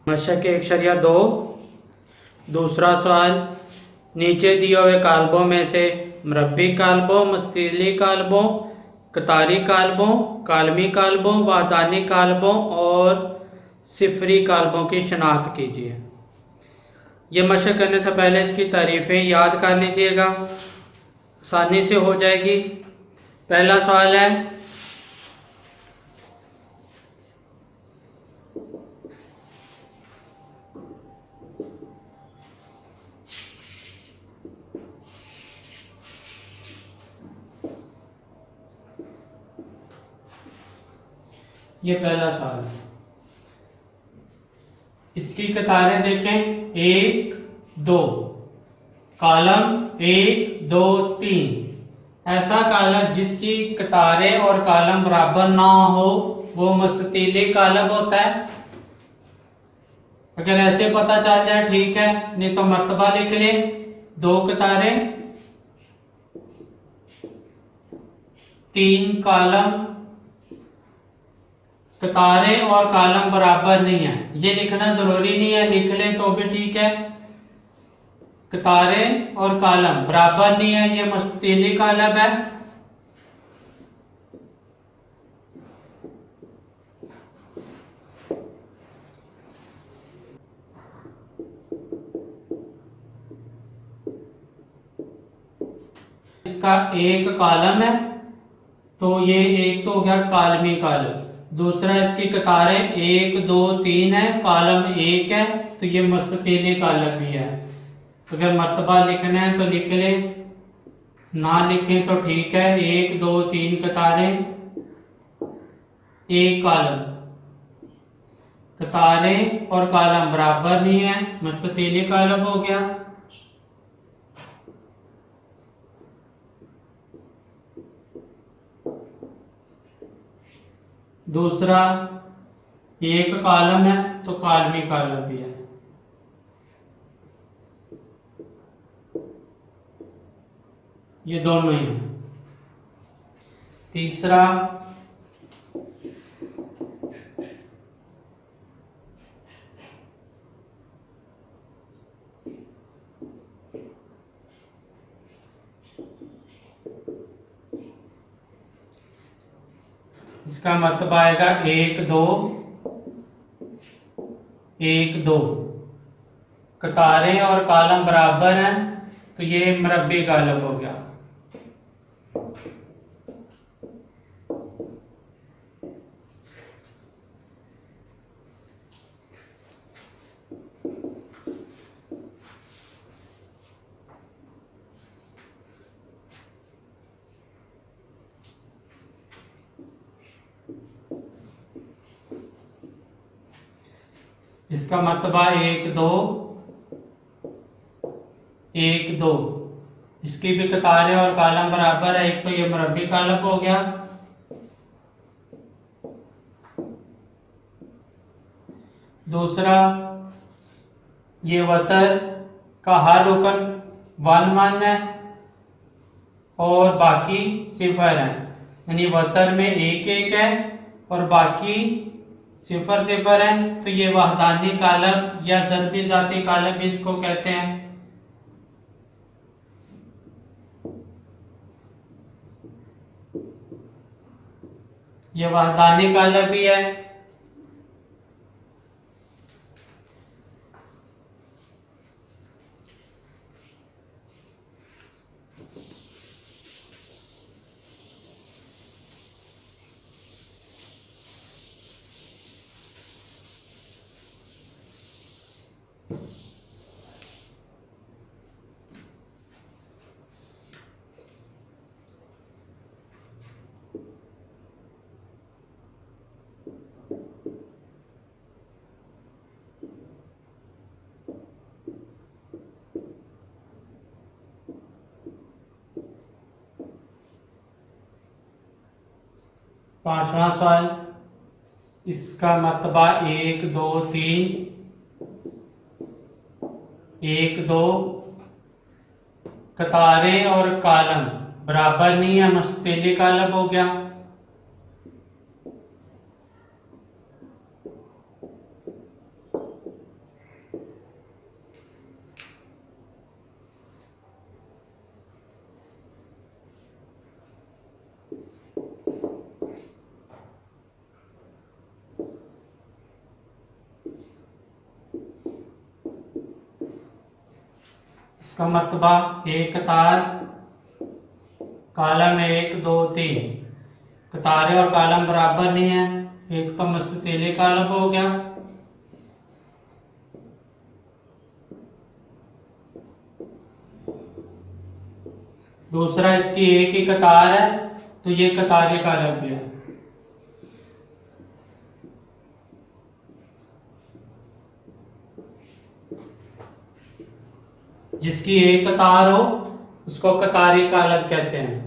मशक 1/2। दूसरा सवाल, नीचे दिए हुए कालबों में से मरबी कालबों, मुस्ततिली कालबों, कतारी कालबों, कालमी कालबों, वाहदानी कालबों और सिफरी कालबों की शनाख्त कीजिए। ये मशक करने से पहले इसकी तारीफ़ें याद कर लीजिएगा, आसानी से हो जाएगी। पहला सवाल है, ये पहला सवाल है। इसकी कतारें देखें, 1 2, कॉलम 1 2 3। ऐसा कॉलम जिसकी कतारें और कॉलम बराबर ना हो वो मुस्ततिली कॉलम होता है। अगर ऐसे पता चल जाए ठीक है, नहीं तो मर्तबा लिख ले। 2 कतारें 3 कॉलम, कतारें और कॉलम बराबर नहीं है। ये लिखना जरूरी नहीं है, लिख लें तो भी ठीक है। कतारें और कॉलम बराबर नहीं है, ये मुस्ततिली कॉलम है। इसका एक कॉलम है तो ये एक तो हो गया कॉलमी कॉलम। दूसरा, इसकी कतारें 1 2 3 है, कॉलम 1 है तो ये मुस्ततिली कॉलम भी है। अगर मर्तबा लिखना है तो लिख ले, ना लिखें तो ठीक है। 1 2 3 कतारें, 1 कॉलम। कतारें और कॉलम बराबर नहीं है, मुस्ततिली कॉलम हो गया। दूसरा, 1 कॉलम है तो कॉलमी कॉलम भी है। ये दोनों ही हैं। तीसरा, इसका मतलब आएगा 1 2 1 2। कतारें और कॉलम बराबर हैं तो ये मरबी कॉलम हो गया। इसका मतलब 1 2 1 2। इसकी भी कतारें और कॉलम बराबर है, एक तो ये मरबी कॉलम हो गया। दूसरा, ये वतर का हर रुकन 1 1 है और बाकी 0 है, यानी वतर में 1 1 है और बाकी 0 0 है। तो ये वहदानी कॉलम या ज़रबी ज़ाती कॉलम भी इसको कहते हैं। ये वहदानी कॉलम भी है। पांचवा सवाल, इसका मर्तबा 1 2 3 1 2। कतारें और कॉलम बराबर नहीं है, मुस्ततिली कॉलम हो गया। इसका मर्तबा एक कतार, कालम 1 2 3। कतारें और कालम बराबर नहीं है, एक तो मुस्ततीली कालम हो गया, दूसरा इसकी एक ही कतार है तो ये कतारी कालम भी है। जिसकी एक कतार हो उसको कतारी कालम कहते हैं।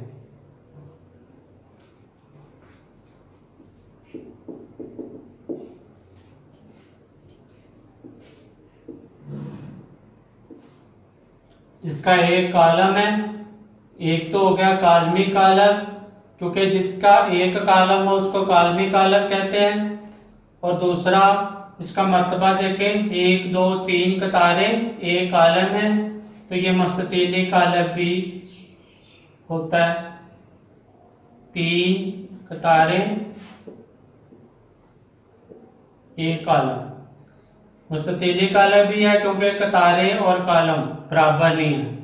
इसका एक कालम है, एक तो हो गया कालमी कालम, क्योंकि जिसका एक कालम हो उसको कालमी कालम कहते हैं। और दूसरा इसका मर्तबा देखें, 1 2 3 कतारें एक कालम है तो ये मुस्ततीली कालम भी होता है। 3 कतारें एक कालम मुस्ततीली कालम भी है, क्योंकि कतारें और कालम बराबर नहीं है।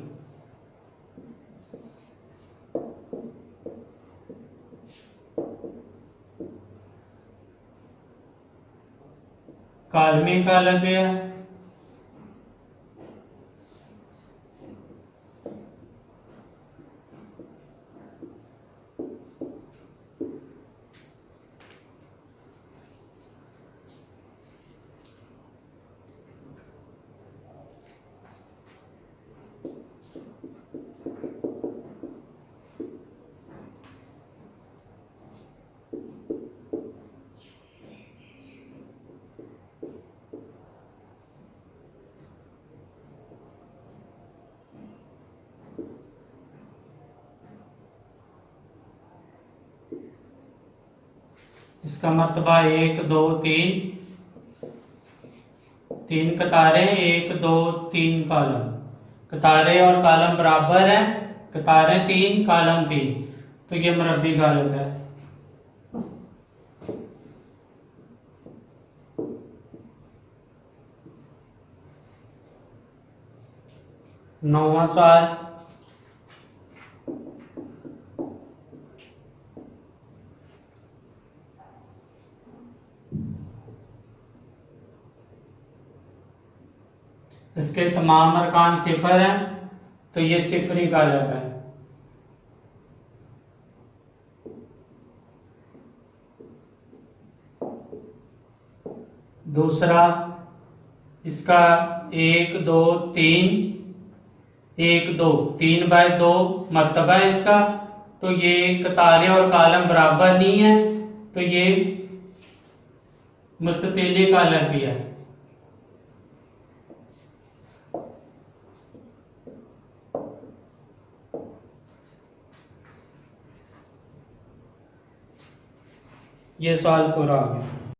कालमी कालम भी है। इसका मर्तबा 1 2 3, 3 कतारें 1 2 3 कालम। कतारें और कालम बराबर है, कतारें 3 कालम 3, तो ये मुरब्बी कालम है। नौवां सवाल, इसके तमाम अरकान सिफर हैं तो ये सिफरी कालम है। दूसरा इसका 1 2 3, 1 2 3 बाय 2 मर्तबा है इसका, तो ये कतारें और कालम बराबर नहीं है तो ये मुस्ततीली कालम भी है। ये सवाल पूरा हो गया।